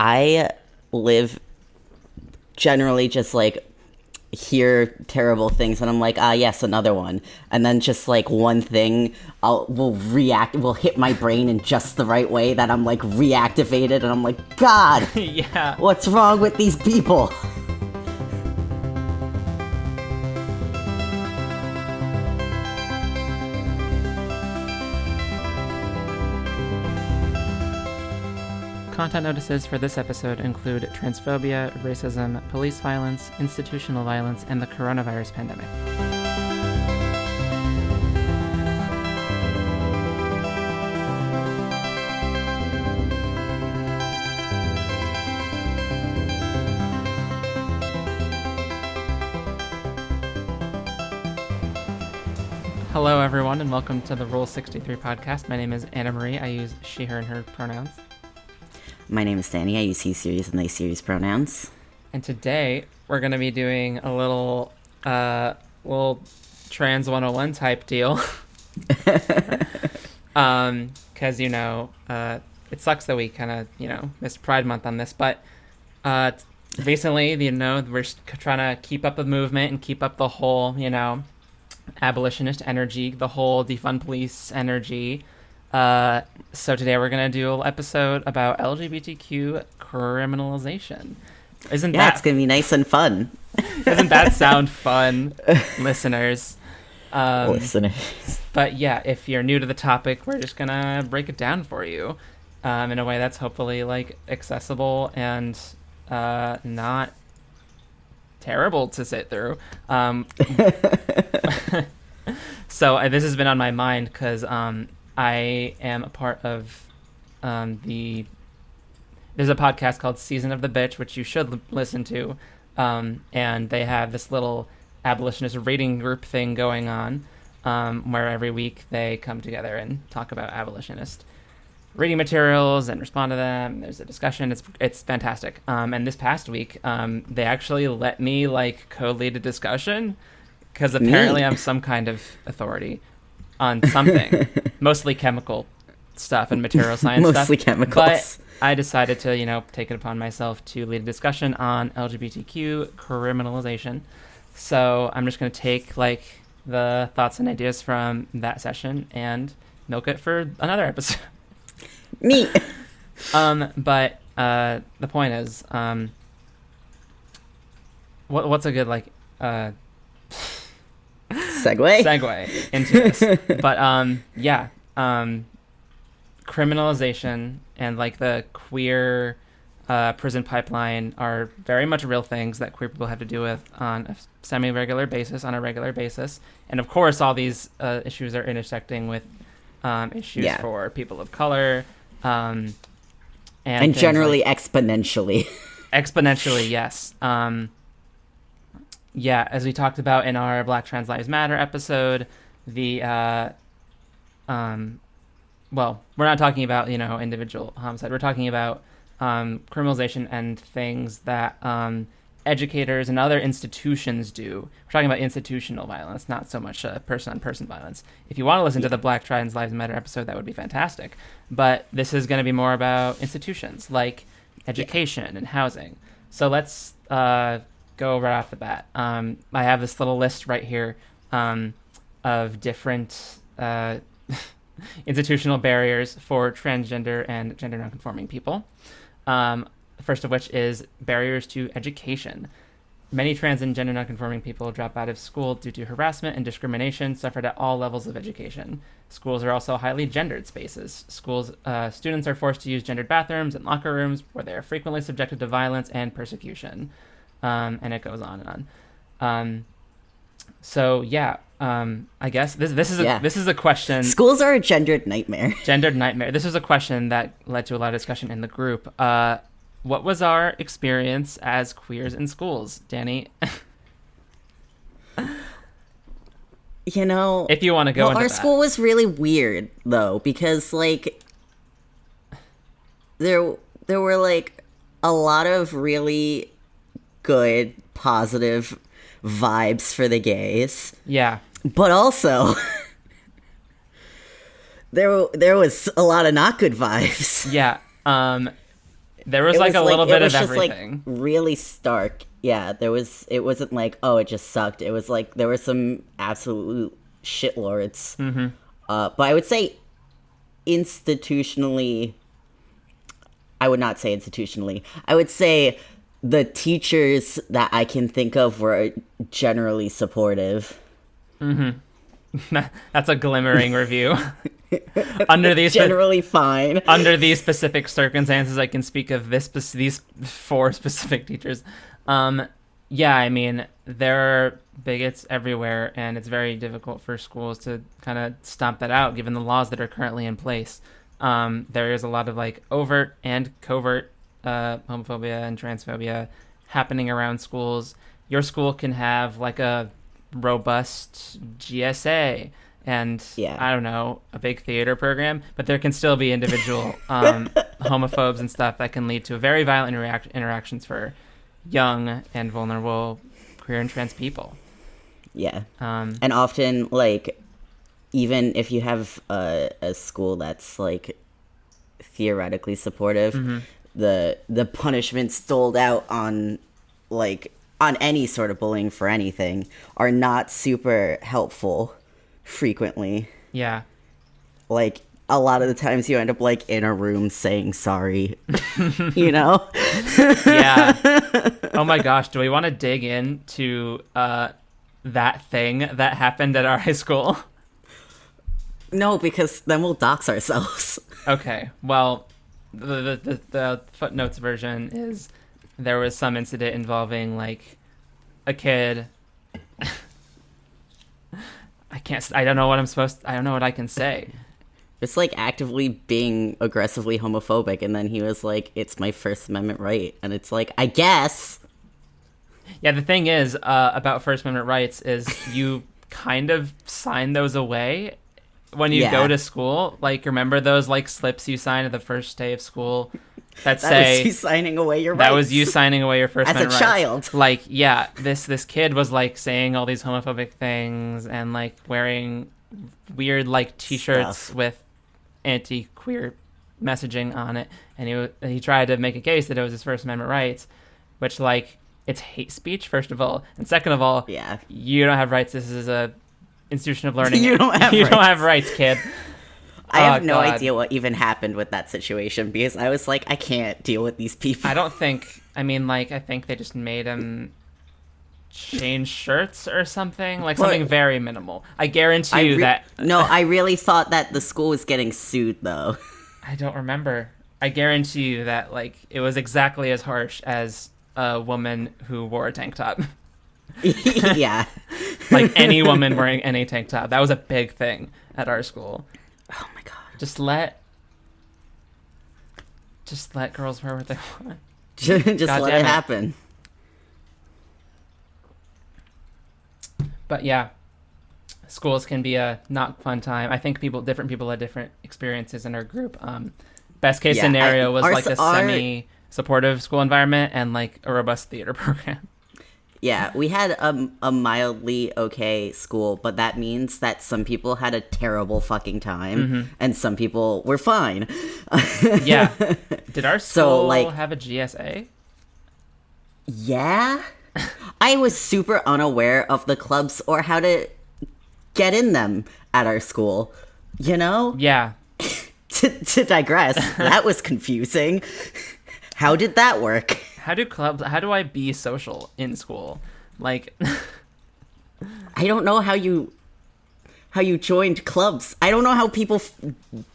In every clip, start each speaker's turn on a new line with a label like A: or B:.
A: I live generally just like hear terrible things and I'm like, yes, another one. And then just like one thing will hit my brain in just the right way that I'm like reactivated and I'm like, God,
B: yeah.
A: What's wrong with these people?
B: Content notices for this episode include transphobia, racism, police violence, institutional violence, and the coronavirus pandemic. Hello, everyone, and welcome to the Rule 63 podcast. My name is Anna Marie. I use she, her, and her pronouns.
A: My name is Danny. I use he series and they series pronouns.
B: And today we're going to be doing a little trans 101 type deal. Because, it sucks that we kind of, missed Pride Month on this. But recently, we're trying to keep up the movement and keep up the whole, abolitionist energy, the whole defund police energy. So today we're going to do an episode about LGBTQ criminalization. It's going
A: to be nice and fun.
B: Doesn't that sound fun, listeners?
A: Listeners.
B: But yeah, if you're new to the topic, we're just going to break it down for you in a way that's hopefully like accessible and not terrible to sit through. So this has been on my mind because I am a part of there's a podcast called Season of the Bitch, which you should listen to. And they have this little abolitionist reading group thing going on where every week they come together and talk about abolitionist reading materials and respond to them. There's a discussion. It's fantastic. And this past week, they actually let me co-lead a discussion because apparently I'm some kind of authority on something, mostly chemical stuff and material science
A: mostly
B: stuff.
A: Chemicals.
B: But I decided to, take it upon myself to lead a discussion on LGBTQ criminalization. So I'm just going to take the thoughts and ideas from that session and milk it for another episode.
A: Neat.
B: But the point is, what's a good segue into this? But criminalization and the queer prison pipeline are very much real things that queer people have to deal with on a semi-regular basis, on a regular basis. And of course, all these issues are intersecting with issues for people of color. And
A: generally exponentially.
B: Exponentially, yes. As we talked about in our Black Trans Lives Matter episode, we're not talking about, individual homicide. We're talking about criminalization and things that educators and other institutions do. We're talking about institutional violence, not so much person-on-person violence. If you want to listen to the Black Trans Lives Matter episode, that would be fantastic. But this is going to be more about institutions like education and housing. So let's go right off the bat. I have this little list right here of different institutional barriers for transgender and gender nonconforming people. First of which is barriers to education. Many trans and gender nonconforming people drop out of school due to harassment and discrimination suffered at all levels of education. Schools are also highly gendered spaces. Students are forced to use gendered bathrooms and locker rooms where they are frequently subjected to violence and persecution. And it goes on and on. I guess this is a question.
A: Schools are a gendered nightmare.
B: Gendered nightmare. This is a question that led to a lot of discussion in the group. What was our experience as queers in schools, Danny?
A: If you want
B: to go into
A: our
B: that.
A: School was really weird though, because there were a lot of really good, positive vibes for the gays.
B: Yeah.
A: But also, there was a lot of not good vibes.
B: Yeah. There was
A: It
B: like
A: was
B: a little bit of
A: just
B: everything.
A: like really stark. Yeah, it wasn't like, oh, it just sucked. It was like there were some absolute shitlords.
B: Mm-hmm.
A: But I would say institutionally, I would not say institutionally. I would say the teachers that I can think of were generally supportive.
B: That's a glimmering review. Under these
A: Generally fine.
B: under these specific circumstances, I can speak of these four specific teachers. Yeah, I mean, there are bigots everywhere, and it's very difficult for schools to kind of stomp that out, given the laws that are currently in place. There is a lot of like overt and covert homophobia and transphobia happening around schools. Your school can have like a robust GSA and I don't know, a big theater program, but there can still be individual homophobes and stuff that can lead to very violent interactions for young and vulnerable queer and trans people.
A: Yeah. And often, like, even if you have a school that's like theoretically supportive, the punishments doled out on any sort of bullying for anything are not super helpful frequently.
B: Yeah.
A: Like, a lot of the times you end up like in a room saying sorry, you know?
B: Yeah. Oh my gosh, do we want to dig into that thing that happened at our high school?
A: No, because then we'll dox ourselves.
B: Okay, well, the footnotes version is there was some incident involving like a kid. I don't know what I can say.
A: It's like actively being aggressively homophobic, and then he was like, it's my First Amendment right. And it's like, I guess.
B: Yeah, the thing is about First Amendment rights is you kind of sign those away when you go to school. Like, remember those like slips you sign at the first day of school that say
A: was you signing away your rights.
B: That was you signing away your First Amendment rights.
A: As a child.
B: Like, yeah, this kid was like saying all these homophobic things and like wearing weird like t-shirts with anti-queer messaging on it, and he tried to make a case that it was his First Amendment rights, which like it's hate speech, first of all, and second of all, you don't have rights. This is a institution of learning.
A: You don't
B: have rights, kid.
A: I have no idea what even happened with that situation, because I was like, I can't deal with these people.
B: I think they just made him change shirts or something, like something very minimal. I guarantee you that.
A: No, I really thought that the school was getting sued, though.
B: I don't remember. I guarantee you that like it was exactly as harsh as a woman who wore a tank top.
A: Yeah.
B: Like any woman wearing any tank top. That was a big thing at our school.
A: Oh my god.
B: Just let girls wear what they want.
A: Just let it happen.
B: But yeah, schools can be a not fun time. I think different people had different experiences in our group. Best case scenario was like a semi-supportive school environment and like a robust theater program.
A: Yeah, we had a mildly okay school, but that means that some people had a terrible fucking time, and some people were fine.
B: Yeah. Did our school have a GSA?
A: Yeah. I was super unaware of the clubs or how to get in them at our school, you know?
B: Yeah.
A: To digress, that was confusing. How did that work?
B: How do I be social in school? Like,
A: I don't know how you joined clubs. I don't know how people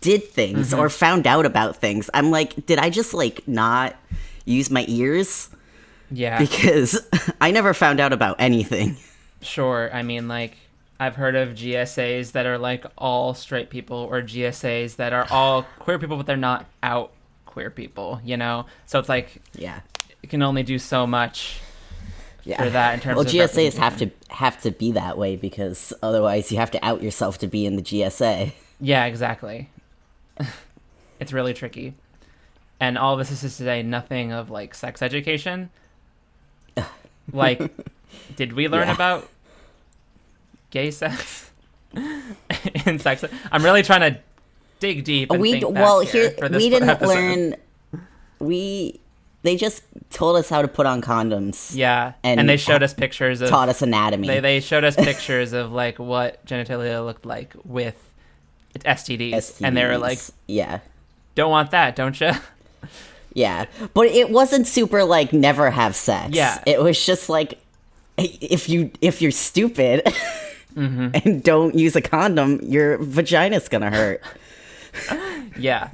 A: did things or found out about things. I'm like, did I just like not use my ears?
B: Yeah.
A: Because I never found out about anything.
B: Sure. I mean, like, I've heard of GSAs that are like all straight people, or GSAs that are all queer people, but they're not out queer people, you know? So it's like, it can only do so much for that in terms of
A: GSAs have to be that way, because otherwise you have to out yourself to be in the GSA.
B: Yeah, exactly. It's really tricky. And all this is to say nothing of like sex education. Like, did we learn about gay sex in sex? I'm really trying to dig deep and think back here for this
A: we didn't
B: episode.
A: learn they just told us how to put on condoms.
B: Yeah, and they showed us pictures of...
A: Taught us anatomy.
B: They showed us pictures of, like, what genitalia looked like with STDs. And they were like,
A: yeah,
B: don't want that, don't you?
A: Yeah, but it wasn't super, like, never have sex.
B: Yeah.
A: It was just, like, if you're stupid
B: Mm-hmm.
A: and don't use a condom, your vagina's gonna hurt.
B: Yeah.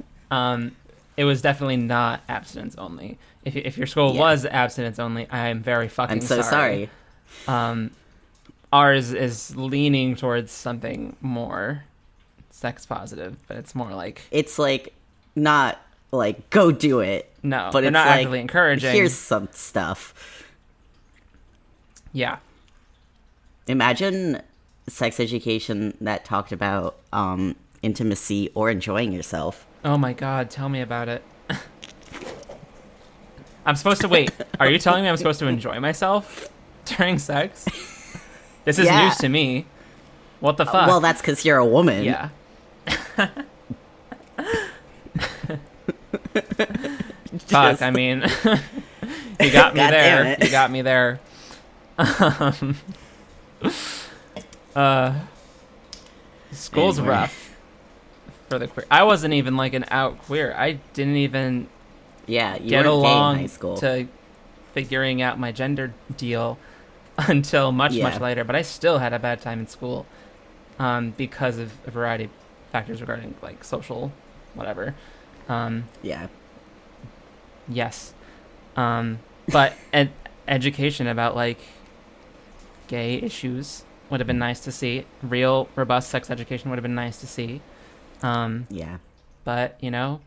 B: It was definitely not abstinence only. If your school was abstinence only, I am very fucking
A: I'm so sorry.
B: Ours is leaning towards something more sex positive, but it's more like...
A: It's, like, not, like, go do it.
B: No,
A: but
B: they're
A: it's
B: not
A: like,
B: actively encouraging.
A: Here's some stuff.
B: Yeah.
A: Imagine sex education that talked about intimacy or enjoying yourself.
B: Oh my god, tell me about it. I'm supposed to... Wait, are you telling me I'm supposed to enjoy myself during sex? This is news to me. What the fuck?
A: Well, that's because you're a woman.
B: Yeah. Fuck, I mean... you got me there. You got me there. School's
A: Anyway.
B: rough for the queer. I wasn't even like an out queer. I didn't even
A: Yeah, you
B: get
A: weren't gay in
B: along
A: high school.
B: to figuring out my gender deal until much later. But I still had a bad time in school because of a variety of factors regarding like social whatever.
A: Yeah.
B: Yes. But education about like gay issues would have been nice to see. Real robust sex education would have been nice to see.
A: Yeah.
B: But you know,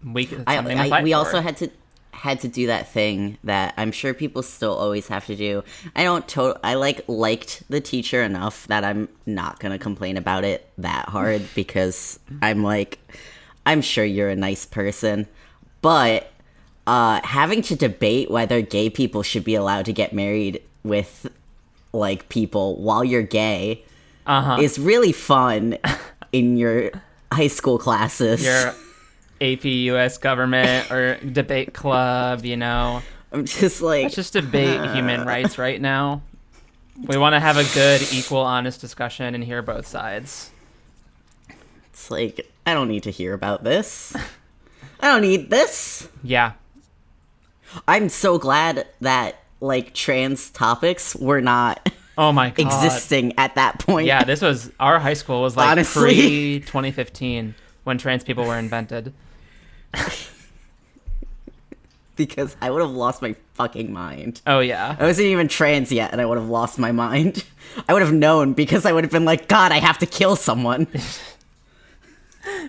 B: we
A: also had to do that thing that I'm sure people still always have to do. I liked the teacher enough that I'm not gonna complain about it that hard because I'm sure you're a nice person, but having to debate whether gay people should be allowed to get married with like people while you're gay is really fun in your high school classes.
B: Your AP US government or debate club, you know.
A: I'm just like,
B: let's just debate human rights right now. We want to have a good, equal, honest discussion and hear both sides.
A: It's like, I don't need to hear about this. I don't need this.
B: Yeah.
A: I'm so glad that like trans topics were not
B: oh my God.
A: existing at that point.
B: Yeah, our high school was like
A: Honestly.
B: pre-2015 when trans people were invented.
A: Because I would have lost my fucking mind.
B: Oh yeah.
A: I wasn't even trans yet and I would have lost my mind. I would have known because I would have been like, God, I have to kill someone.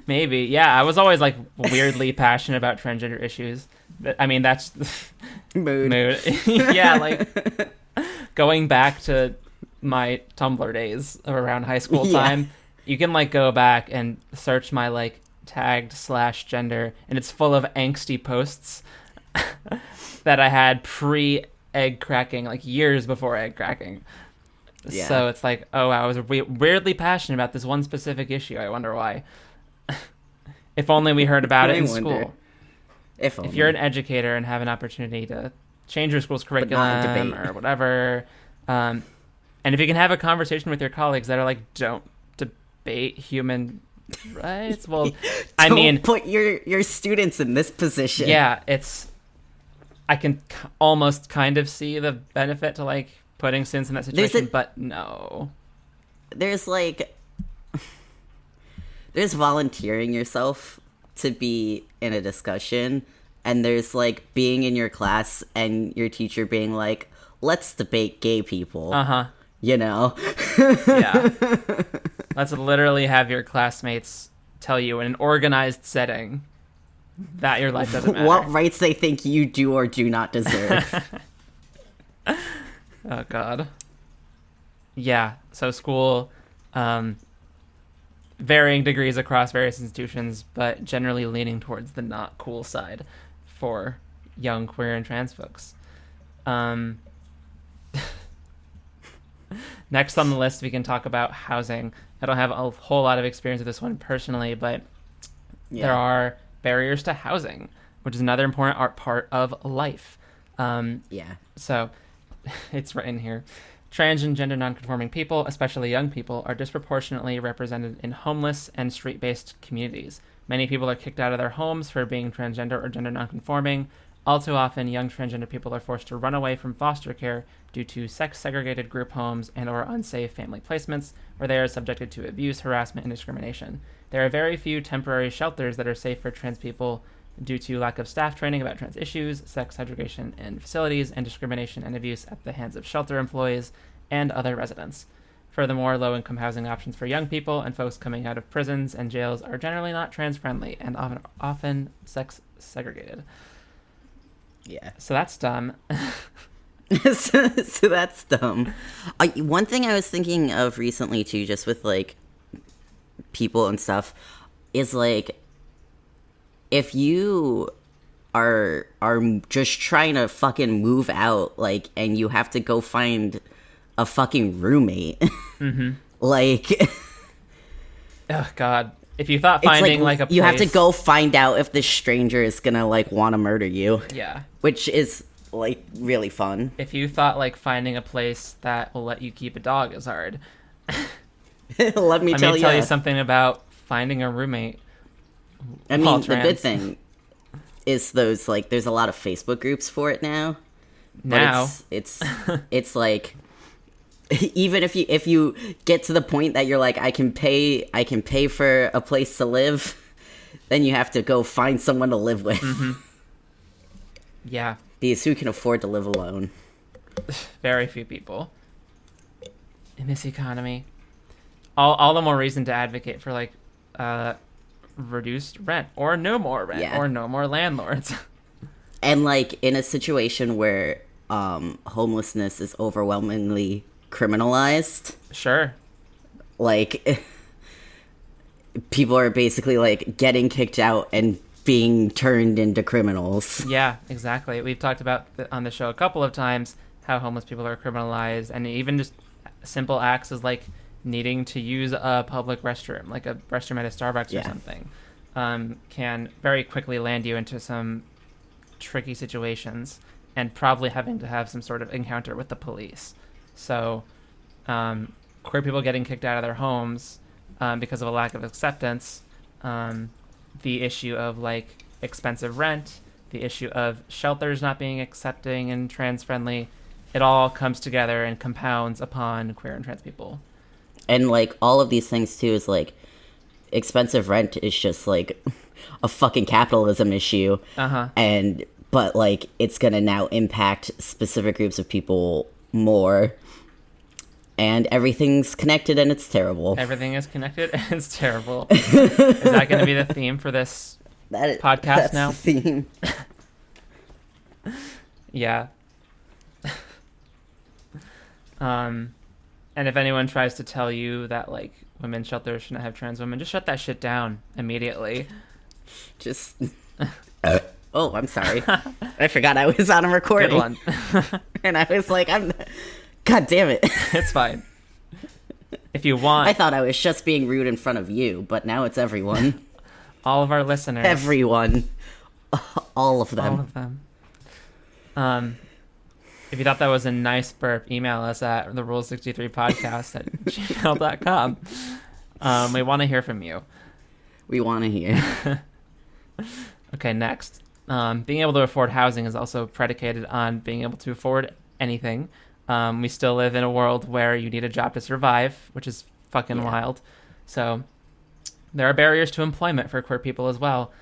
B: Maybe. Yeah, I was always like weirdly passionate about transgender issues. But, I mean, that's
A: Mood.
B: Yeah, like going back to my Tumblr days of around high school time, you can like go back and search my like tagged /gender and it's full of angsty posts that I had pre-egg cracking, like years before egg cracking.
A: Yeah.
B: So it's like, oh, I was weirdly passionate about this one specific issue. I wonder why. If only we heard about it in school.
A: If
B: you're an educator and have an opportunity to change your school's curriculum or whatever, and if you can have a conversation with your colleagues that are like, don't debate human rights, well, I mean,
A: put your students in this position.
B: Yeah, I can almost kind of see the benefit to like putting students in that situation, but no.
A: There's volunteering yourself to be in a discussion, and there's like being in your class and your teacher being like, let's debate gay people. You know?
B: Yeah. Let's literally have your classmates tell you in an organized setting that your life doesn't matter.
A: What rights they think you do or do not deserve.
B: Oh God. Yeah. So school, varying degrees across various institutions, but generally leaning towards the not cool side for young queer and trans folks. Next on the list, we can talk about housing. I don't have a whole lot of experience with this one personally, but there are barriers to housing. which is another important part of life.
A: Yeah.
B: So it's written here. Trans and gender nonconforming people, especially young people, are disproportionately represented in homeless and street-based communities. Many people are kicked out of their homes for being transgender or gender nonconforming. All too often, young transgender people are forced to run away from foster care due to sex-segregated group homes and or unsafe family placements, where they are subjected to abuse, harassment, and discrimination. There are very few temporary shelters that are safe for trans people due to lack of staff training about trans issues, sex segregation in facilities, and discrimination and abuse at the hands of shelter employees and other residents. Furthermore, low-income housing options for young people and folks coming out of prisons and jails are generally not trans-friendly and often sex-segregated.
A: Yeah.
B: So that's dumb.
A: so that's dumb. One thing I was thinking of recently, too, just with, like, people and stuff, is, like, if you are just trying to fucking move out, like, and you have to go find a fucking roommate,
B: Mm-hmm.
A: like,
B: Oh God! If you thought finding like a place,
A: you have to go find out if this stranger is gonna like want to murder you.
B: Yeah.
A: Which is like really fun.
B: If you thought like finding a place that will let you keep a dog is hard,
A: Let me tell
B: you something about finding a roommate.
A: I mean, the good thing is those like there's a lot of Facebook groups for it now.
B: Now
A: it's like even if you get to the point that you're like I can pay for a place to live, then you have to go find someone to live with.
B: Mm-hmm. Yeah.
A: Because who can afford to live alone?
B: Very few people in this economy. All the more reason to advocate for like reduced rent or no more rent or no more landlords.
A: And like in a situation where homelessness is overwhelmingly criminalized.
B: Sure.
A: Like people are basically like getting kicked out and being turned into criminals.
B: Yeah, exactly. We've talked about on the show a couple of times how homeless people are criminalized, and even just simple acts as like needing to use a public restroom, like a restroom at a Starbucks or something, can very quickly land you into some tricky situations and probably having to have some sort of encounter with the police. So queer people getting kicked out of their homes because of a lack of acceptance, the issue of like expensive rent, the issue of shelters not being accepting and trans friendly, it all comes together and compounds upon queer and trans people.
A: And like all of these things too is like expensive rent is just like a fucking capitalism issue. But like it's gonna now impact specific groups of people more. And everything's connected and it's terrible.
B: Everything is connected and it's terrible. Is that going to be the theme for this podcast now?
A: That's the theme.
B: Yeah. And if anyone tries to tell you that like women's shelters shouldn't have trans women, just shut that shit down immediately.
A: Just... Oh, I'm sorry. I forgot I was on a recording.
B: Good one.
A: And I was like, God damn it.
B: It's fine. If you want...
A: I thought I was just being rude in front of you, but now it's everyone.
B: All of our listeners.
A: Everyone. All of them.
B: All of them. If you thought that was a nice burp, email us at therule63podcast@gmail.com. We want to hear from you.
A: We want to hear.
B: Okay, next. Being able to afford housing is also predicated on being able to afford anything. We still live in a world where you need a job to survive, which is fucking wild. So there are barriers to employment for queer people as well.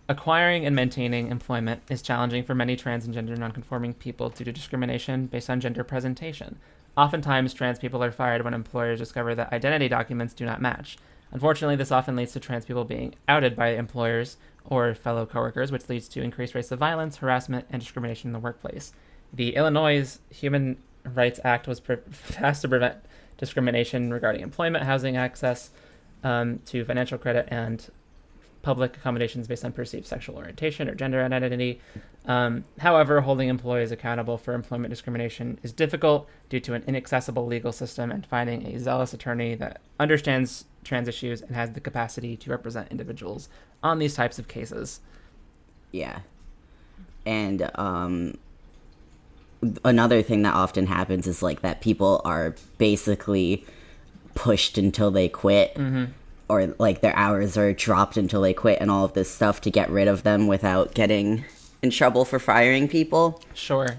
B: Acquiring and maintaining employment is challenging for many trans and gender nonconforming people due to discrimination based on gender presentation. Oftentimes, trans people are fired when employers discover that identity documents do not match. Unfortunately, this often leads to trans people being outed by employers or fellow coworkers, which leads to increased rates of violence, harassment, and discrimination in the workplace. The Illinois Human Rights Act was passed to prevent discrimination regarding employment, housing access to financial credit, and public accommodations based on perceived sexual orientation or gender identity. However, holding employees accountable for employment discrimination is difficult due to an inaccessible legal system, and finding a zealous attorney that understands trans issues and has the capacity to represent individuals on these types of cases.
A: Yeah. And another thing that often happens is like that people are basically pushed until they quit, or like their hours are dropped until they quit, and all of this stuff to get rid of them without getting in trouble for firing people.
B: Sure.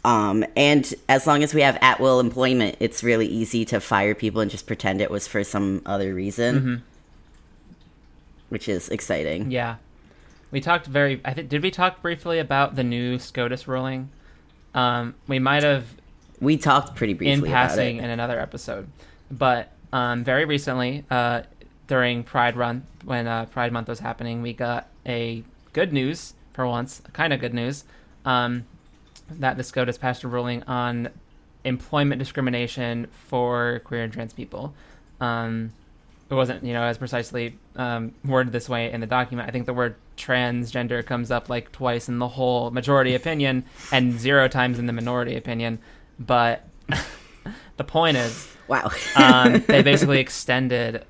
A: And as long as we have at-will employment, it's really easy to fire people and just pretend it was for some other reason, which is exciting.
B: Yeah. We talked did we talk briefly about the new SCOTUS ruling? We might have
A: We talked pretty briefly
B: in passing
A: about it.
B: in another episode. But very recently, during Pride Run, when Pride Month was happening, we got a good news, for once, kind of good news, that the SCOTUS passed a ruling on employment discrimination for queer and trans people. It wasn't, as precisely worded this way in the document. I think the word transgender comes up like twice in the whole majority opinion and 0 times in the minority opinion. But the point is,
A: Wow.
B: they basically extended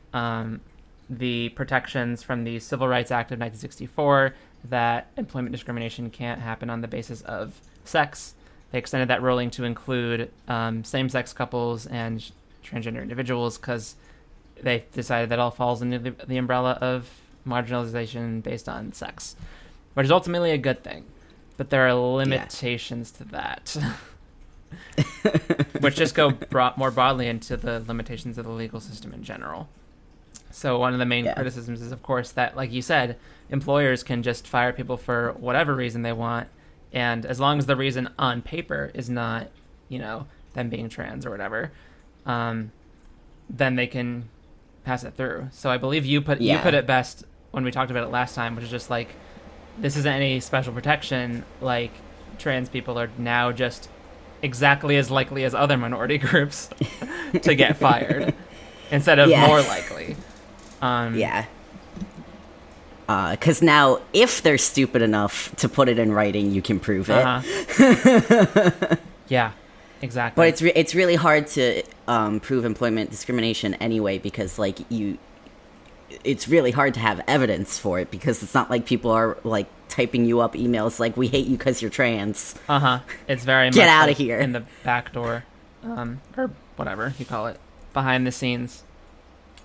B: the protections from the Civil Rights Act of 1964 that employment discrimination can't happen on the basis of sex. They extended that ruling to include same-sex couples and transgender individuals because they decided that all falls under the umbrella of marginalization based on sex, which is ultimately a good thing. But there are limitations to that, which just go more broadly into the limitations of the legal system in general. So one of the main criticisms is, of course, that, like you said, employers can just fire people for whatever reason they want, and as long as the reason on paper is not, them being trans or whatever, then they can pass it through. So I believe you put it best when we talked about it last time, which is just like, this isn't any special protection. Like, trans people are now just exactly as likely as other minority groups to get fired instead of more likely.
A: Because now, if they're stupid enough to put it in writing, you can prove it.
B: Yeah, exactly.
A: But it's really hard to prove employment discrimination anyway, because like it's really hard to have evidence for it, because it's not like people are like typing you up emails like, we hate you because you're trans.
B: It's very
A: get
B: much
A: out
B: like
A: of here
B: in the back door, or whatever you call it, behind the scenes,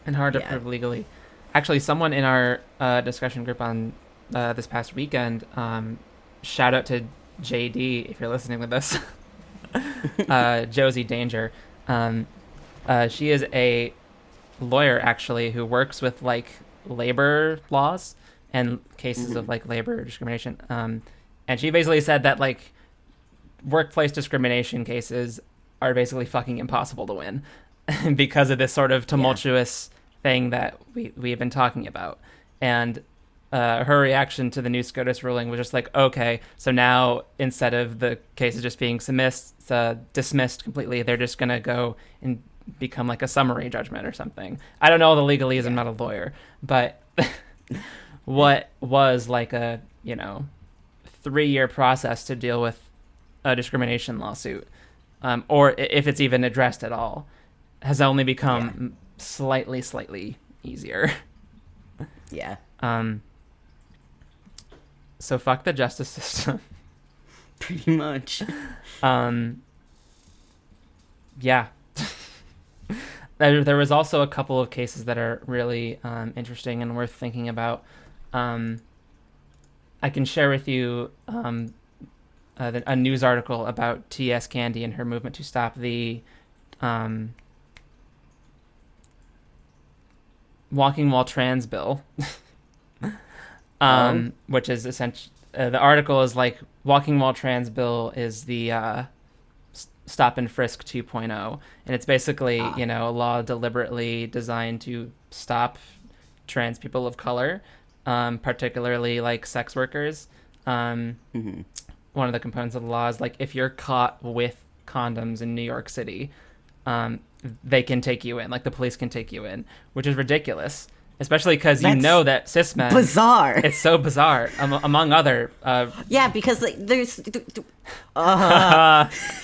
B: and hard to prove legally. Actually, someone in our discussion group on this past weekend, shout out to JD if you're listening to this, Josie Danger. She is a lawyer, actually, who works with like labor laws and cases of like labor discrimination. And she basically said that like workplace discrimination cases are basically fucking impossible to win because of this sort of tumultuous thing that we have been talking about. And her reaction to the new SCOTUS ruling was just like, okay, so now instead of the cases just being dismissed completely, they're just going to go and become like a summary judgment or something. I don't know the legalese, I'm not a lawyer, but what was like a 3-year process to deal with a discrimination lawsuit, or if it's even addressed at all, has only become slightly easier. So fuck the justice system.
A: Pretty much.
B: There was also a couple of cases that are really interesting and worth thinking about. I can share with you a news article about T.S. Candy and her movement to stop the Walking While Trans bill, which is essentially, the article is like, Walking While Trans bill is the Stop and Frisk 2.0, and it's basically a law deliberately designed to stop trans people of color, particularly like sex workers. One of the components of the law is like, if you're caught with condoms in New York City, they can take you in, like the police can take you in, which is ridiculous, especially because that cis men,
A: bizarre.
B: It's so bizarre, among other
A: because like there's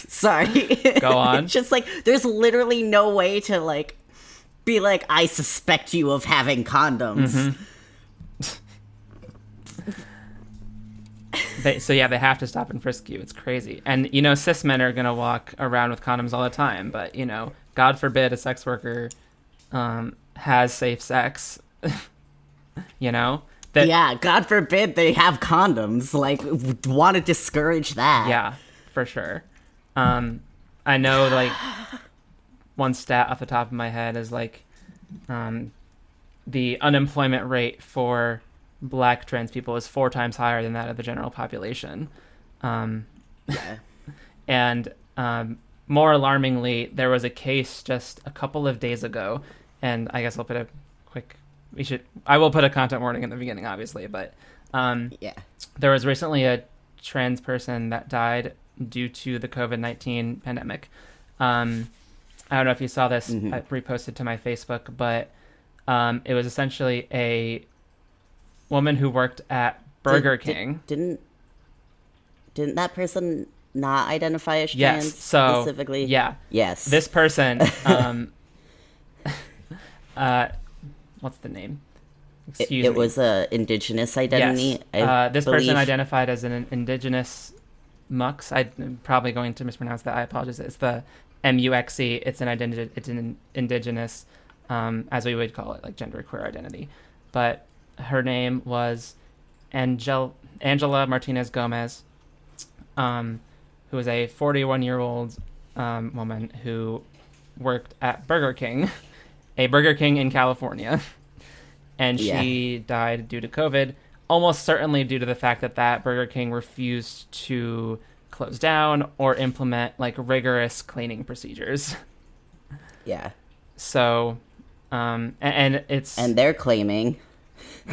A: sorry,
B: go on.
A: It's just like there's literally no way to like be like, I suspect you of having condoms.
B: They have to stop and frisk you. It's crazy. And cis men are gonna walk around with condoms all the time, but God forbid a sex worker has safe sex.
A: Yeah, God forbid they have condoms. Like, want to discourage that.
B: Yeah, for sure. I know, like, one stat off the top of my head is, like, the unemployment rate for Black trans people is 4 times higher than that of the general population.
A: Yeah.
B: And more alarmingly, there was a case just a couple of days ago, and I guess I'll put a quick... I will put a content warning in the beginning, obviously, but
A: Yeah.
B: there was recently a trans person that died due to the COVID-19 pandemic. I don't know if you saw this. I reposted to my Facebook, but it was essentially a woman who worked at Burger King.
A: Didn't that person not identify as trans specifically?
B: Yeah.
A: Yes.
B: This person, what's the name? Excuse me.
A: It was a indigenous identity.
B: Yes. This
A: believe.
B: person identified as an indigenous mux. I'm probably going to mispronounce that. I apologize. It's the MUXE. It's an indigenous, as we would call it, like genderqueer identity. But her name was Angela Martinez Gomez, who was a 41-year-old woman who worked at Burger King, a Burger King in California. And she died due to COVID, almost certainly due to the fact that Burger King refused to close down or implement like rigorous cleaning procedures.
A: Yeah.
B: So, and
A: they're claiming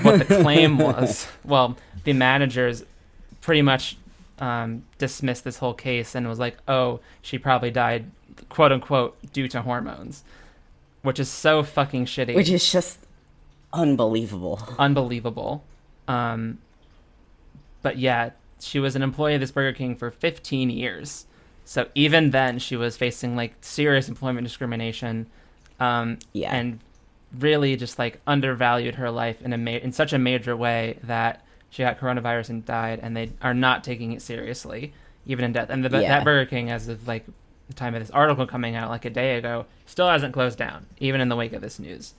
B: what the claim was. Well, the managers pretty much dismissed this whole case and was like, "Oh, she probably died, quote unquote, due to hormones," which is so fucking shitty.
A: Which is just unbelievable.
B: But yeah, she was an employee of this Burger King for 15 years. So even then she was facing like serious employment discrimination. And really just like undervalued her life in such a major way that she got coronavirus and died, and they are not taking it seriously, even in death. And that Burger King, as of like the time of this article coming out like a day ago, still hasn't closed down, even in the wake of this news.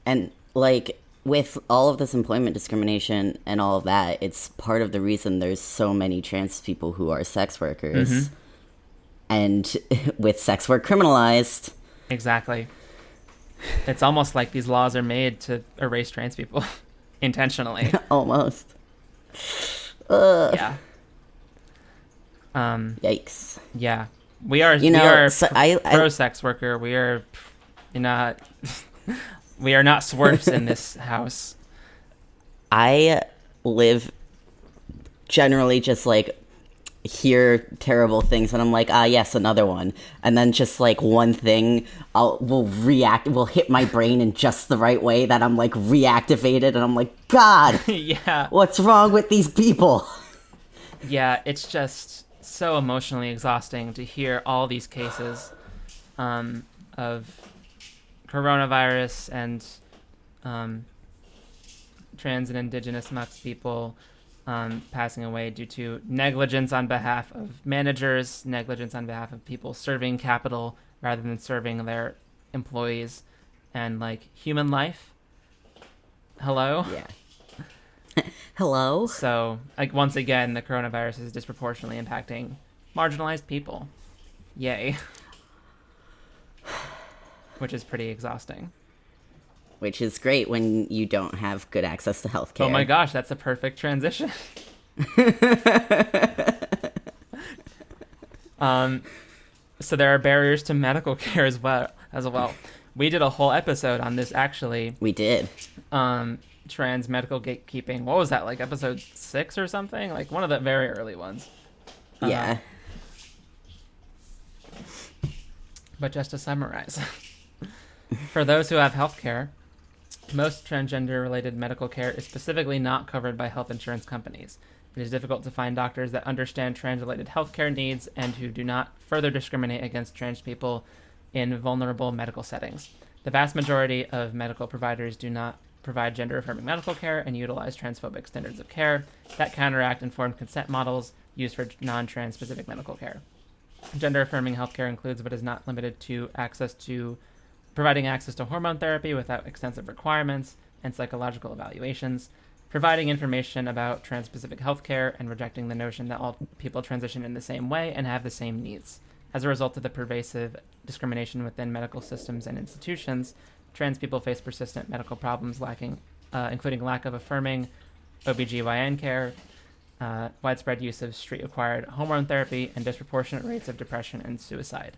A: And, like, with all of this employment discrimination and all of that, it's part of the reason there's so many trans people who are sex workers. Mm-hmm. And with sex work criminalized...
B: Exactly. It's almost like these laws are made to erase trans people intentionally.
A: Almost.
B: Yeah.
A: Yikes.
B: Yeah. We are pro-sex worker. We are not... We are not swerves in this house.
A: I live generally just like hear terrible things and I'm like, yes, another one. And then just like one thing will hit my brain in just the right way that I'm like reactivated and I'm like, God,
B: yeah,
A: what's wrong with these people?
B: Yeah, it's just so emotionally exhausting to hear all these cases of coronavirus and trans and indigenous mux people passing away due to negligence on behalf of managers, negligence on behalf of people serving capital rather than serving their employees, and like human life. Hello?
A: Yeah. Hello?
B: So, like, once again, the coronavirus is disproportionately impacting marginalized people. Yay. Which is pretty exhausting.
A: Which is great when you don't have good access to healthcare.
B: Oh my gosh, that's a perfect transition. So there are barriers to medical care as well. We did a whole episode on this, actually.
A: We did.
B: Trans medical gatekeeping. What was that, like episode 6 or something? Like one of the very early ones.
A: Yeah.
B: But just to summarize, for those who have health care, most transgender-related medical care is specifically not covered by health insurance companies. It is difficult to find doctors that understand trans-related healthcare needs and who do not further discriminate against trans people in vulnerable medical settings. The vast majority of medical providers do not provide gender-affirming medical care and utilize transphobic standards of care that counteract informed consent models used for non-trans specific medical care. Gender-affirming healthcare includes, but is not limited to, providing access to hormone therapy without extensive requirements and psychological evaluations, providing information about trans-specific healthcare, and rejecting the notion that all people transition in the same way and have the same needs. As a result of the pervasive discrimination within medical systems and institutions, trans people face persistent medical problems including lack of affirming OBGYN care, widespread use of street-acquired hormone therapy, and disproportionate rates of depression and suicide.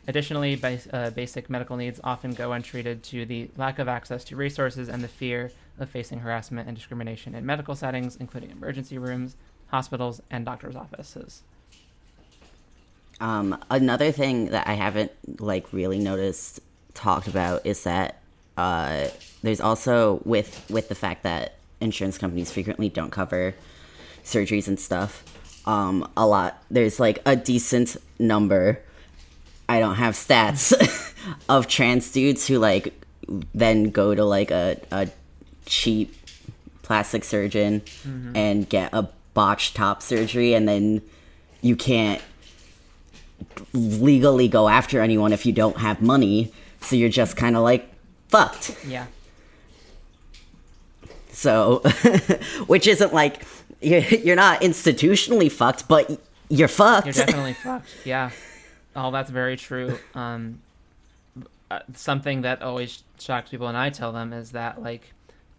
B: Additionally, basic medical needs often go untreated due to the lack of access to resources and the fear of facing harassment and discrimination in medical settings, including emergency rooms, hospitals, and doctors' offices.
A: Another thing that I haven't really talked about is that there's also with the fact that insurance companies frequently don't cover surgeries and stuff. There's a decent number. I don't have stats of trans dudes who then go to a cheap plastic surgeon and get a botched top surgery, and then you can't legally go after anyone if you don't have money, so you're just kind of fucked.
B: Yeah.
A: So, which isn't you're not institutionally fucked, but you're fucked.
B: You're definitely fucked. Yeah. Oh, that's very true. Something that always shocks people, and I tell them, is that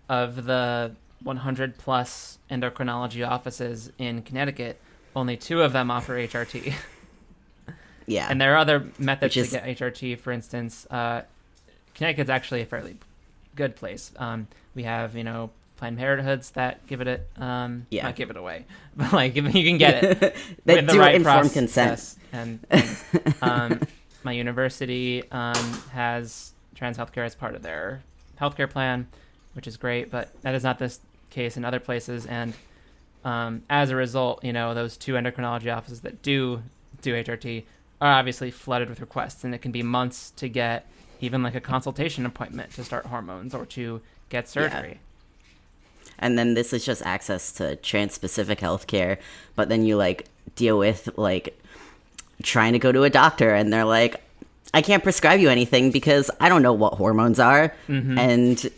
B: of the 100 plus endocrinology offices in Connecticut, only 2 of them offer HRT.
A: Yeah.
B: And there are other methods to get HRT. For instance, Connecticut's actually a fairly good place. We have, Planned Parenthoods that give it not give it away, but you can get it
A: they
B: with the
A: do
B: right
A: informed
B: process
A: consent.
B: and things. My university has trans healthcare as part of their healthcare plan, which is great, but that is not the case in other places. And as a result, those 2 endocrinology offices that do HRT are obviously flooded with requests, and it can be months to get even a consultation appointment to start hormones or to get surgery.
A: Yeah. And then this is just access to trans-specific healthcare, but then you deal with trying to go to a doctor, and they're I can't prescribe you anything because I don't know what hormones are, and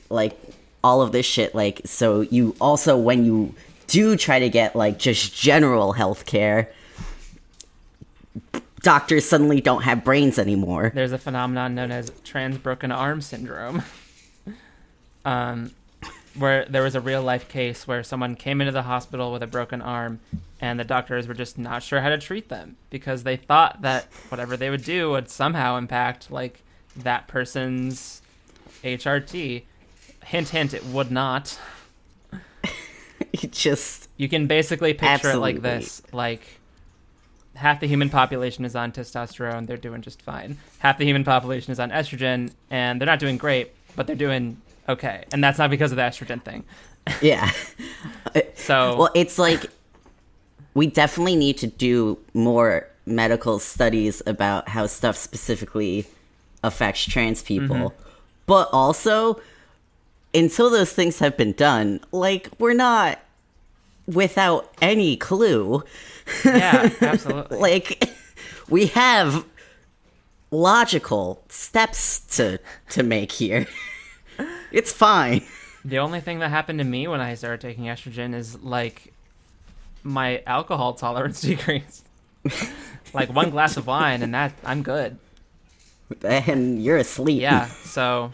A: all of this shit. So you also, when you do try to get just general healthcare, doctors suddenly don't have brains anymore.
B: There's a phenomenon known as trans broken arm syndrome. Where there was a real life case where someone came into the hospital with a broken arm, and the doctors were just not sure how to treat them because they thought that whatever they would do would somehow impact that person's HRT. Hint, hint, it would not. You can basically picture it like this. Half the human population is on testosterone, they're doing just fine. Half the human population is on estrogen, and they're not doing great, but they're doing okay. And that's not because of the estrogen thing.
A: Yeah.
B: So,
A: well, it's we definitely need to do more medical studies about how stuff specifically affects trans people. But also, until those things have been done, we're not without any clue.
B: Yeah, absolutely.
A: We have logical steps to make here. It's fine.
B: The only thing that happened to me when I started taking estrogen is my alcohol tolerance decreased. 1 glass of wine, and that I'm good.
A: And you're asleep.
B: Yeah, so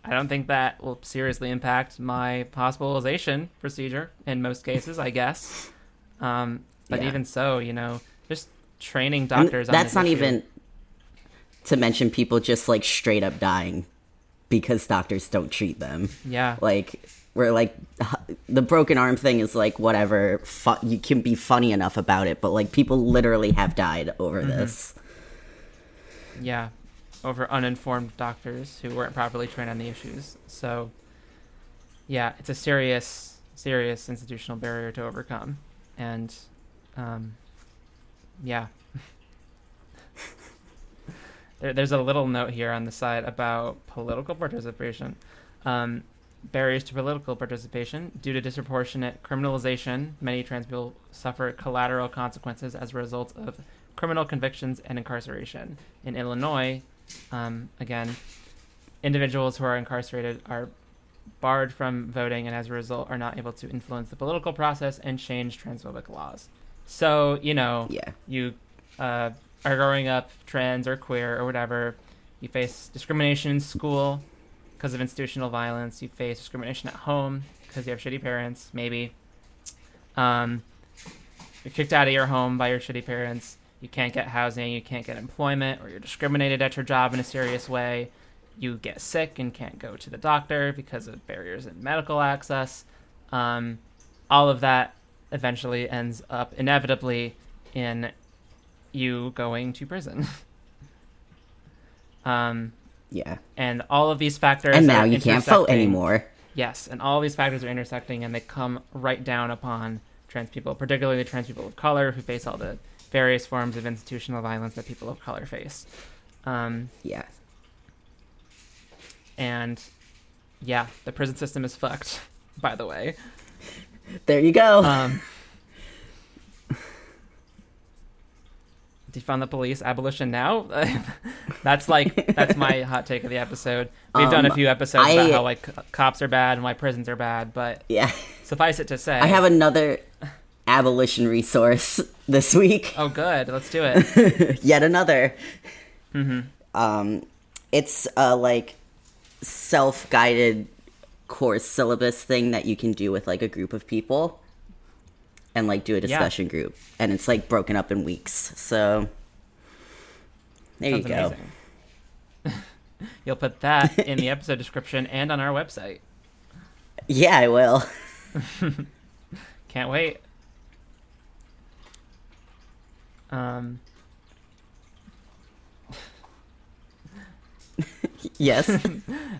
B: I don't think that will seriously impact my hospitalization procedure in most cases, I guess. But even so, just training doctors on
A: that's
B: this
A: not
B: issue.
A: even to mention people just straight up dying because doctors don't treat them.
B: Yeah.
A: We're the broken arm thing is whatever, you can be funny enough about it, but people literally have died over this.
B: Yeah, over uninformed doctors who weren't properly trained on the issues. So, yeah, it's a serious institutional barrier to overcome. And, yeah. There's a little note here on the side about political participation. barriers to political participation. Due to disproportionate criminalization, many trans people suffer collateral consequences as a result of criminal convictions and incarceration. In Illinois, again, individuals who are incarcerated are barred from voting and as a result are not able to influence the political process and change transphobic laws. So, you are growing up trans or queer or whatever, you face discrimination in school because of institutional violence, you face discrimination at home because you have shitty parents, maybe. You're kicked out of your home by your shitty parents, you can't get housing, you can't get employment, or you're discriminated at your job in a serious way. You get sick and can't go to the doctor because of barriers in medical access. All of that eventually ends up inevitably in you going to prison.
A: Yeah.
B: And all of these factors
A: and now you can't vote anymore.
B: Yes, and all these factors are intersecting, and they come right down upon trans people, particularly trans people of color who face all the various forms of institutional violence that people of color face.
A: Yeah.
B: And yeah, the prison system is fucked, by the way.
A: There you go.
B: Defund the police, abolition now. That's my hot take of the episode. We've done a few episodes about how cops are bad and why prisons are bad, but
A: yeah,
B: suffice it to say,
A: I have another abolition resource this week.
B: Oh, good. Let's do it.
A: Yet another.
B: Mm-hmm.
A: It's a self-guided course syllabus thing that you can do with a group of people. And do a discussion group, and it's broken up in weeks. So there
B: Sounds
A: you go.
B: Amazing. You'll put that in the episode description and on our website.
A: Yeah, I will.
B: Can't wait.
A: Yes.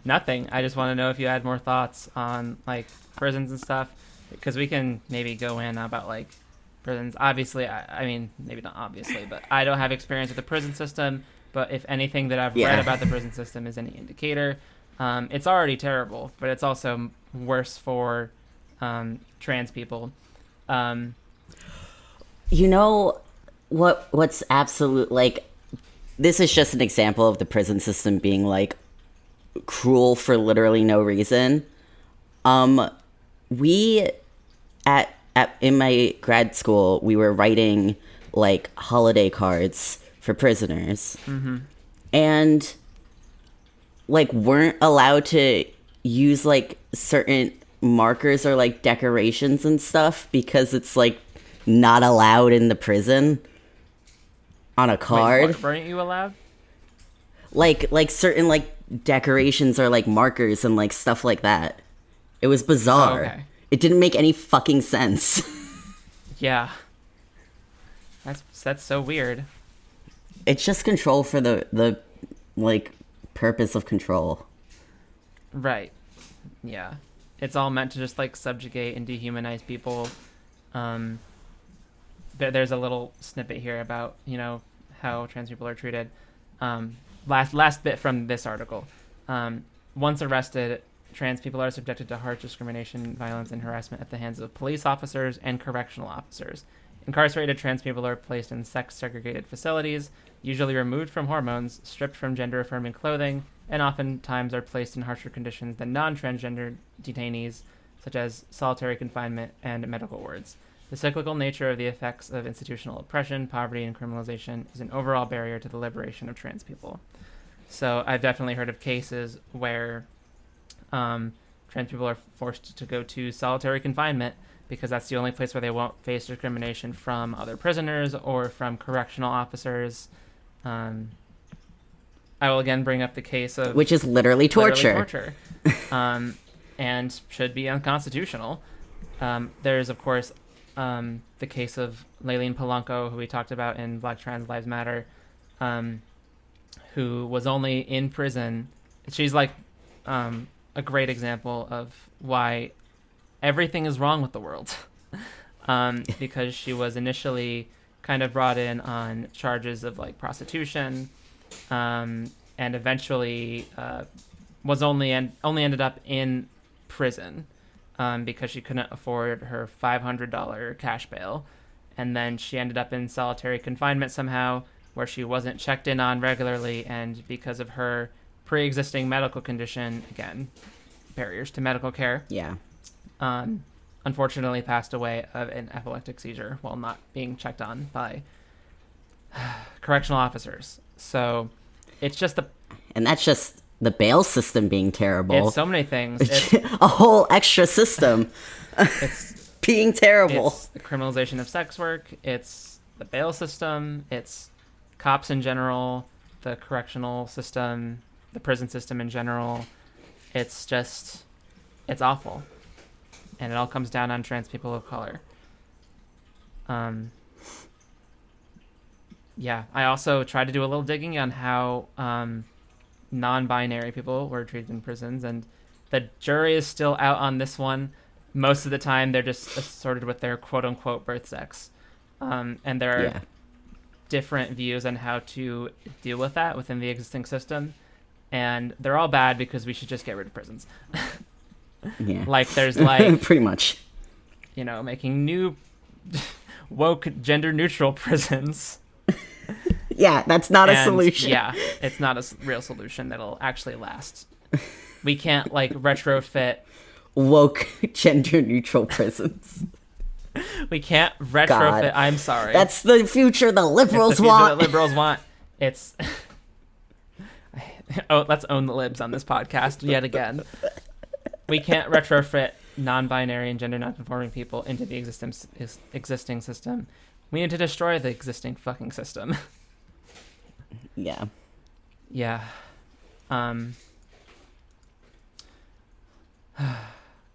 B: Nothing. I just want to know if you had more thoughts on prisons and stuff. Because we can maybe go in about prisons. Obviously, I mean, maybe not obviously, but I don't have experience with the prison system. But if anything that I've read about the prison system is any indicator, it's already terrible, but it's also worse for trans people.
A: What's absolute, this is just an example of the prison system being cruel for literally no reason. We in my grad school, we were writing holiday cards for prisoners, and weren't allowed to use certain markers or decorations and stuff because it's not allowed in the prison on a card.
B: Wait, what, weren't you allowed?
A: Certain decorations or markers and stuff like that. It was bizarre.
B: Oh, okay.
A: It didn't make any fucking sense.
B: Yeah. That's so weird.
A: It's just control for the purpose of control.
B: Right. Yeah. It's all meant to just subjugate and dehumanize people. There's a little snippet here about, how trans people are treated. Last bit from this article. Once arrested, trans people are subjected to harsh discrimination, violence, and harassment at the hands of police officers and correctional officers. Incarcerated trans people are placed in sex-segregated facilities, usually removed from hormones, stripped from gender-affirming clothing, and oftentimes are placed in harsher conditions than non-transgender detainees, such as solitary confinement and medical wards. The cyclical nature of the effects of institutional oppression, poverty, and criminalization is an overall barrier to the liberation of trans people. So I've definitely heard of cases where trans people are forced to go to solitary confinement because that's the only place where they won't face discrimination from other prisoners or from correctional officers. I will again bring up the case of...
A: Which is literally torture.
B: And should be unconstitutional. There's, of course, the case of Layleen Polanco, who we talked about in Black Trans Lives Matter, who was only in prison. She's a great example of why everything is wrong with the world. Because she was initially kind of brought in on charges of prostitution, and eventually was only ended up in prison because she couldn't afford her $500 cash bail. And then she ended up in solitary confinement somehow, where she wasn't checked in on regularly, and because of her pre-existing medical condition, again, barriers to medical care, unfortunately passed away of an epileptic seizure while not being checked on by correctional officers. So it's just
A: and that's just the bail system being terrible.
B: It's so many things. It's
A: a whole extra system. It's being terrible.
B: It's the criminalization of sex work. It's the bail system. It's cops in general, the correctional system, the prison system in general. It's awful. And it all comes down on trans people of color. I also tried to do a little digging on how non-binary people were treated in prisons, and the jury is still out on this one. Most of the time, they're just assorted with their quote-unquote birth sex. And there are different views on how to deal with that within the existing system. And they're all bad because we should just get rid of prisons. Like, there's like...
A: pretty much.
B: Making new woke gender-neutral prisons.
A: Yeah, that's not a solution.
B: Yeah, it's not a real solution that'll actually last. We can't, retrofit...
A: woke gender-neutral prisons.
B: We can't retrofit... God. I'm sorry.
A: That's the future the liberals want.
B: It's... Oh, let's own the libs on this podcast yet again. We can't retrofit non-binary and gender non-conforming people into the existing system. We need to destroy the existing fucking system.
A: Yeah.
B: Yeah.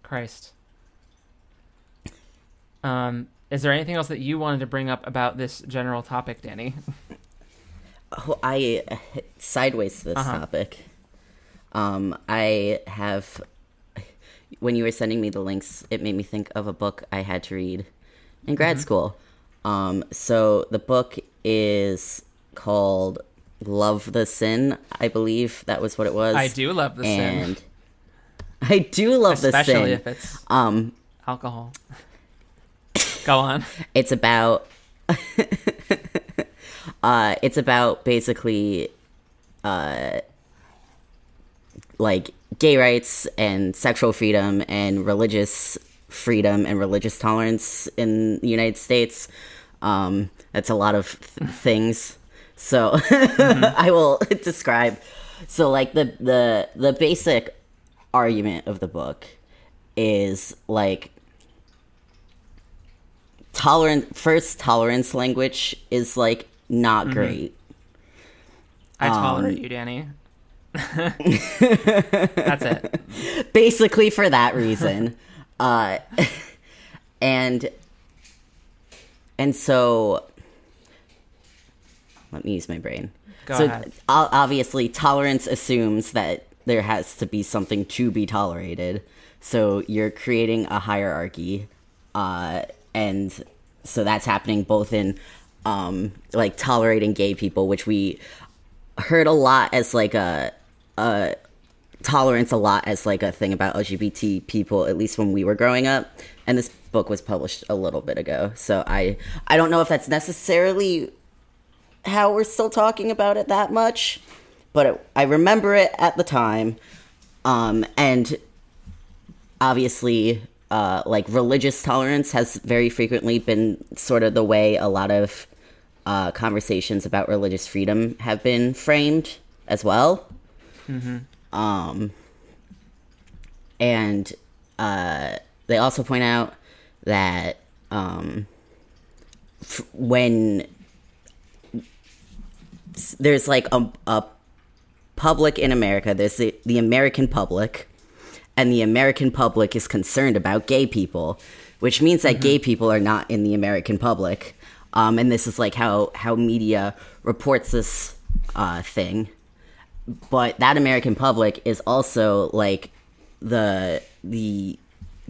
B: Christ. Is there anything else that you wanted to bring up about this general topic, Danny?
A: Oh, sideways to this topic. I have, when you were sending me the links, it made me think of a book I had to read in grad school. So the book is called Love the Sin, I believe that was what it was.
B: I do love the sin.
A: I do love the sin.
B: Especially if it's alcohol. Go on.
A: It's about basically gay rights and sexual freedom and religious freedom and religious tolerance in the United States. That's a lot of things. So I will describe. So the basic argument of the book is tolerance language is not great.
B: I tolerate you, Danny. That's it.
A: Basically for that reason. And so let me use my brain.
B: Go ahead.
A: Obviously tolerance assumes that there has to be something to be tolerated. So you're creating a hierarchy. And so that's happening both in tolerating gay people, which we heard a lot as a tolerance a lot as a thing about LGBT people, at least when we were growing up. And this book was published a little bit ago. So I don't know if that's necessarily how we're still talking about it that much, but I remember it at the time. And obviously, religious tolerance has very frequently been sort of the way a lot of conversations about religious freedom have been framed as well. And they also point out that when there's a public in America, there's the American public, and the American public is concerned about gay people, which means that gay people are not in the American public. And this is how media reports this thing. But that American public is also the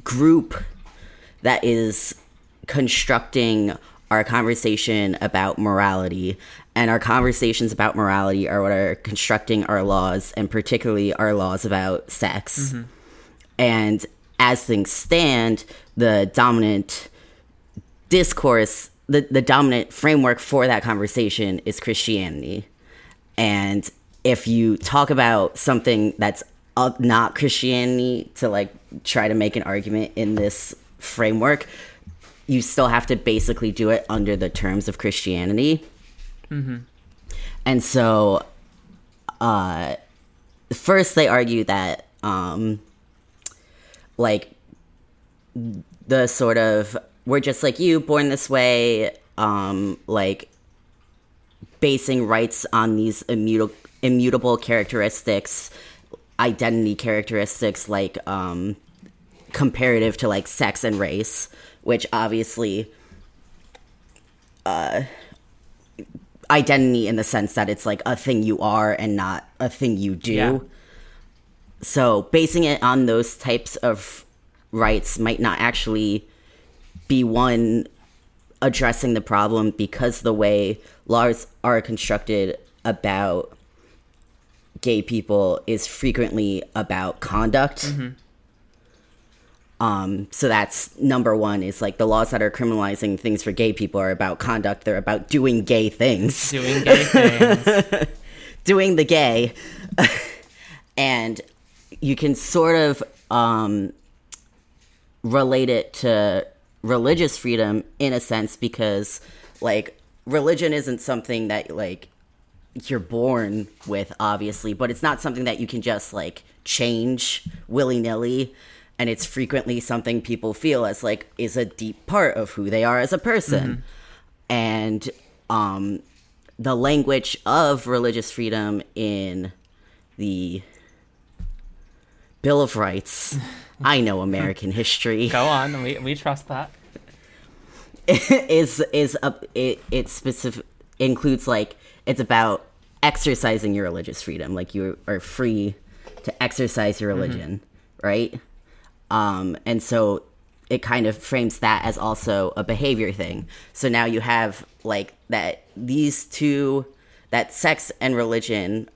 A: group that is constructing our conversation about morality. And our conversations about morality are what are constructing our laws, and particularly our laws about sex. And as things stand, the dominant discourse, the dominant framework for that conversation is Christianity. And if you talk about something that's not Christianity to like try to make an argument in this framework, you still have to basically do it under the terms of Christianity. Mm-hmm. And so first they argue that like the sort of we're just like you, born this way, like basing rights on these immutable characteristics, identity characteristics, like comparative to like sex and race, which obviously identity in the sense that it's like a thing you are and not a thing you do. Yeah. So basing it on those types of rights might not actually be one addressing the problem, because the way laws are constructed about gay people is frequently about conduct. Mm-hmm. So that's number one, is like the laws that are criminalizing things for gay people are about conduct. They're about doing gay things.
B: Doing gay things.
A: Doing the gay. And you can sort of relate it to religious freedom in a sense, because like religion isn't something that like you're born with, obviously, but it's not something that you can just like change willy-nilly, and it's frequently something people feel as like is a deep part of who they are as a person. Mm-hmm. And the language of religious freedom in the Bill of Rights, I know American history.
B: Go on, we trust that.
A: It specific includes like it's about exercising your religious freedom, like you are free to exercise your religion, mm-hmm. right? And so it kind of frames that as also a behavior thing. So now you have like that these two, that sex and religion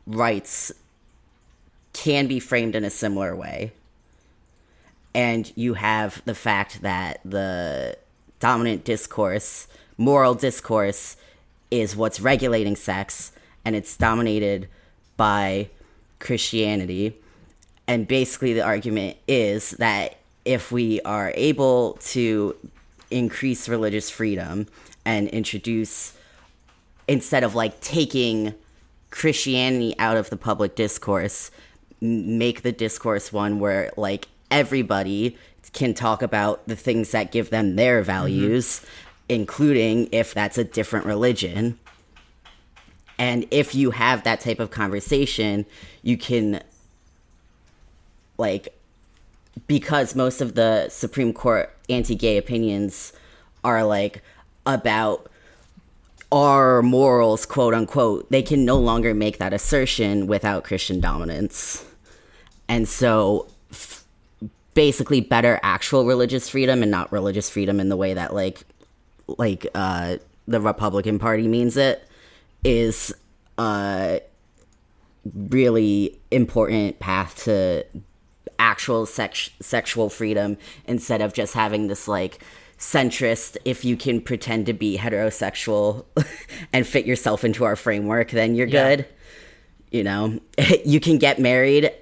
A: rights can be framed in a similar way. And you have the fact that the dominant discourse, moral discourse, is what's regulating sex, and it's dominated by Christianity. And basically the argument is that if we are able to increase religious freedom and introduce, instead of like taking Christianity out of the public discourse, make the discourse one where like everybody can talk about the things that give them their values, mm-hmm. including if that's a different religion. And if you have that type of conversation, you can, like, because most of the Supreme Court anti-gay opinions are like about our morals, quote unquote, they can no longer make that assertion without Christian dominance. And so basically better actual religious freedom, and not religious freedom in the way that like the Republican Party means it, is a really important path to actual sexual freedom, instead of just having this like centrist, if you can pretend to be heterosexual and fit yourself into our framework, then you're good. You know, you can get married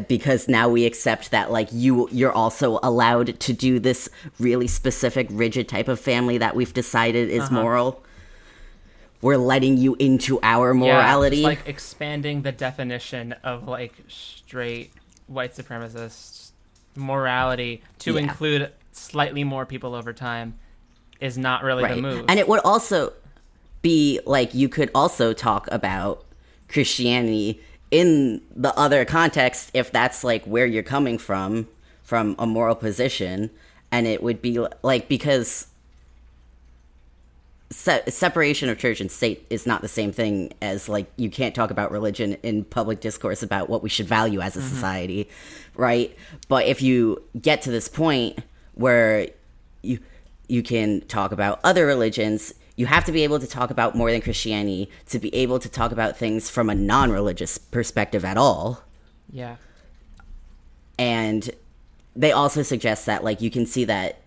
A: because now we accept that like you're also allowed to do this really specific rigid type of family that we've decided is moral. We're letting you into our morality.
B: Yeah, it's like expanding the definition of like straight white supremacist morality to include slightly more people over time is not really the move.
A: And it would also be like, you could also talk about Christianity in the other context if that's like where you're coming from a moral position. And it would be like, because separation of church and state is not the same thing as like, you can't talk about religion in public discourse about what we should value as a society, right? But if you get to this point where you can talk about other religions, you have to be able to talk about more than Christianity to be able to talk about things from a non-religious perspective at all.
B: Yeah.
A: And they also suggest that like you can see that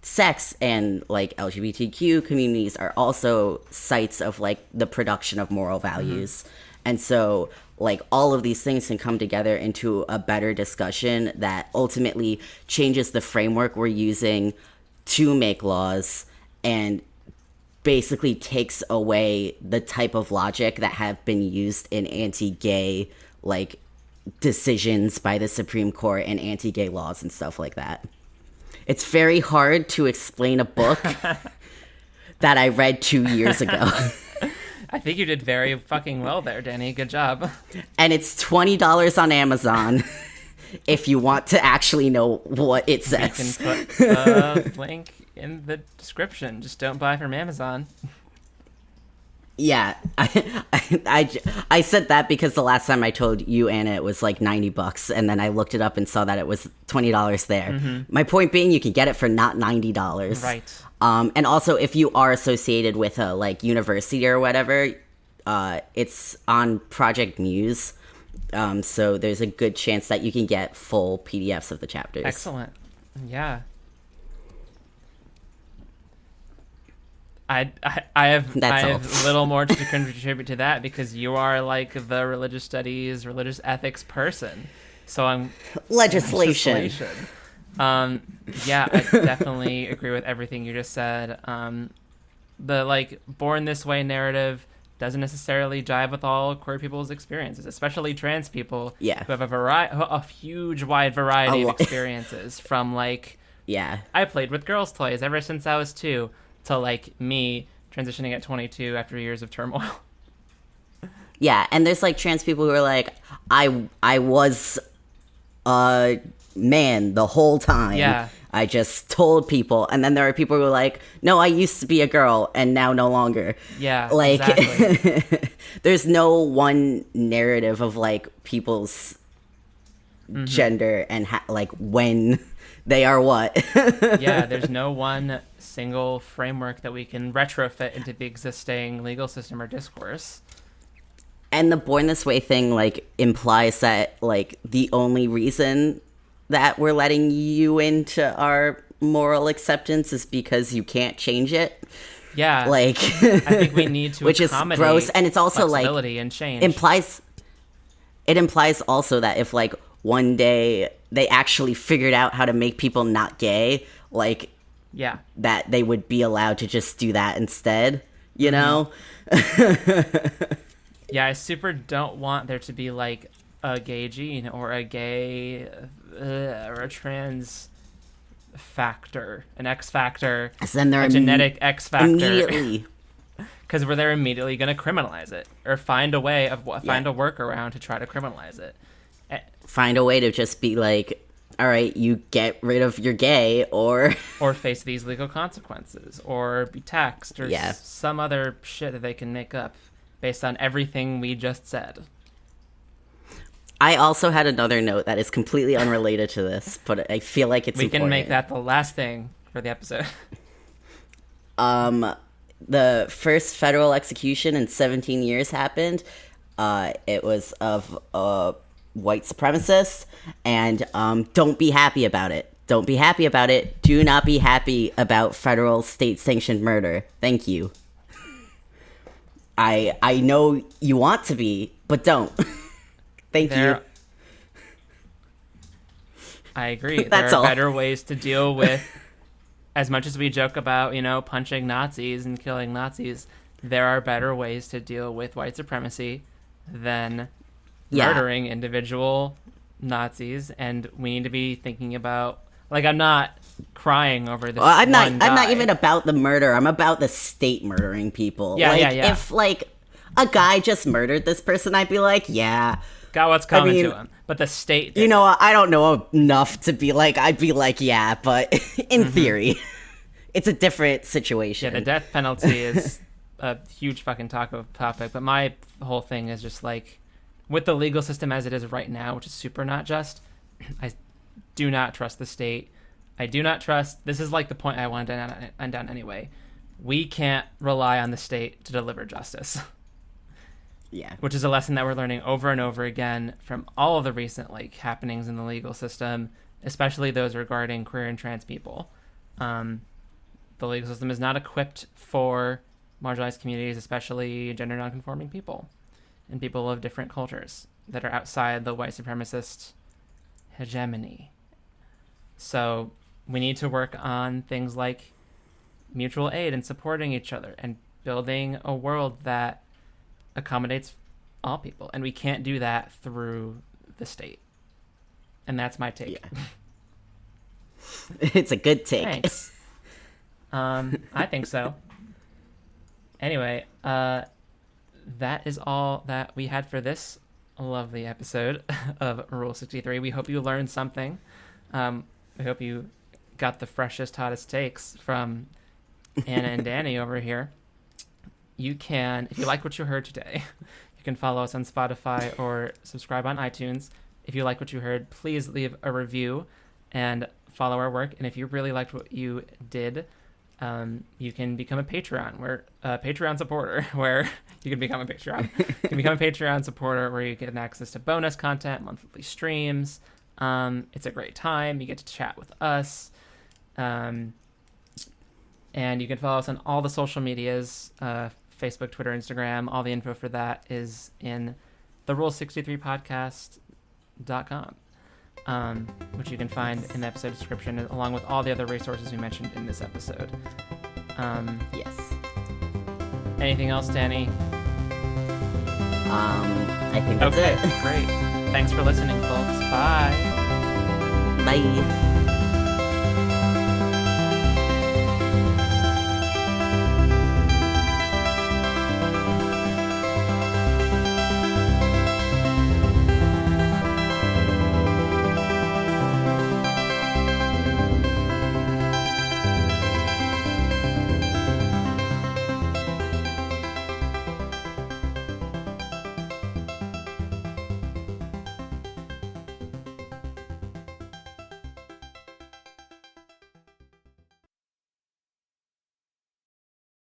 A: sex and like LGBTQ communities are also sites of like the production of moral values. And so like all of these things can come together into a better discussion that ultimately changes the framework we're using to make laws and basically takes away the type of logic that have been used in anti-gay like decisions by the Supreme Court and anti-gay laws and stuff like that. It's very hard to explain a book that I read 2 years ago.
B: I think you did very fucking well there, Danny. Good job.
A: And it's $20 on Amazon if you want to actually know what it says.
B: We can put a link in the description. Just don't buy from Amazon.
A: Yeah, I said that because the last time I told you, Anna, it was like $90, and then I looked it up and saw that it was $20 there. My point being, you can get it for not $90.
B: Right.
A: And also, if you are associated with a like university or whatever, it's on Project Muse, so there's a good chance that you can get full PDFs of the chapters.
B: Excellent. Yeah. I have little more to contribute to that because you are like the religious studies, religious ethics person. So I'm
A: legislation.
B: Yeah, I definitely agree with everything you just said. The like born this way narrative doesn't necessarily jive with all queer people's experiences, especially trans people who have a huge wide variety of experiences from like I played with girls' toys ever since I was 2. To like me transitioning at 22 after years of turmoil.
A: Yeah, and there's like trans people who are like, I was a man the whole time.
B: Yeah.
A: I just told people. And then there are people who are like, no, I used to be a girl and now no longer.
B: Yeah,
A: like
B: exactly.
A: There's no one narrative of like people's gender and like when they are what.
B: Yeah, there's no one single framework that we can retrofit into the existing legal system or discourse.
A: And the born this way thing like implies that like the only reason that we're letting you into our moral acceptance is because you can't change it.
B: Yeah.
A: Like
B: I think we need to
A: which is gross, and it's also like
B: and change.
A: It implies also that if like one day they actually figured out how to make people not gay, like that they would be allowed to just do that instead, you know?
B: Yeah, I super don't want there to be like a gay gene or a gay or a trans factor, an X factor, a genetic X factor.
A: Immediately.
B: Because they're immediately going to criminalize it or find a way of find a workaround to try to criminalize it.
A: Find a way to just be like, all right, you get rid of your gay or
B: face these legal consequences or be taxed or some other shit that they can make up based on everything we just said.
A: I also had another note that is completely unrelated to this, but I feel like it's important.
B: We can make that the last thing for the episode.
A: The first federal execution in 17 years happened. It was of a white supremacist, and don't be happy about it. Don't be happy about it. Do not be happy about federal state-sanctioned murder. Thank you. I know you want to be, but don't. Thank you.
B: I agree.
A: That's
B: there are
A: all.
B: Better ways to deal with, as much as we joke about, punching Nazis and killing Nazis, there are better ways to deal with white supremacy than murdering individual Nazis. And we need to be thinking about, like, I'm not crying over this.
A: I'm not even about the murder. I'm about the state murdering people. If like a guy just murdered this person, I'd be like,
B: got what's coming to him. But the state didn't.
A: I don't know enough to be like, I'd be like, but in theory, it's a different situation.
B: Yeah, the death penalty is a huge fucking topic. But my whole thing is just like, with the legal system as it is right now, which is super not just, I do not trust the state. I do not trust, this is like the point I wanted to end on anyway. We can't rely on the state to deliver justice.
A: Yeah.
B: Which is a lesson that we're learning over and over again from all of the recent happenings in the legal system especially those regarding queer and trans people. The legal system is not equipped for marginalized communities, especially gender nonconforming people and people of different cultures that are outside the white supremacist hegemony. So we need to work on things like mutual aid and supporting each other and building a world that accommodates all people. And we can't do that through the state. And that's my take.
A: Yeah. It's a good take.
B: Thanks. I think so. Anyway, that is all that we had for this lovely episode of Rule 63. We hope you learned something. We hope you got the freshest, hottest takes from Anna and Danny over here. You can, if you like what you heard today, you can follow us on Spotify or subscribe on iTunes. If you like what you heard, please leave a review and follow our work. And if you really liked what you did, you can become a Patreon, Patreon supporter, where you can become a Patreon. You can become a Patreon supporter where you get access to bonus content, monthly streams. It's a great time. You get to chat with us. And you can follow us on all the social medias, Facebook, Twitter, Instagram. All the info for that is in the Rule63podcast.com, which you can find in the episode description, along with all the other resources we mentioned in this episode.
A: Yes.
B: Anything else, Danny?
A: I think that's it.
B: Great. Thanks for listening, folks. Bye.
A: Bye.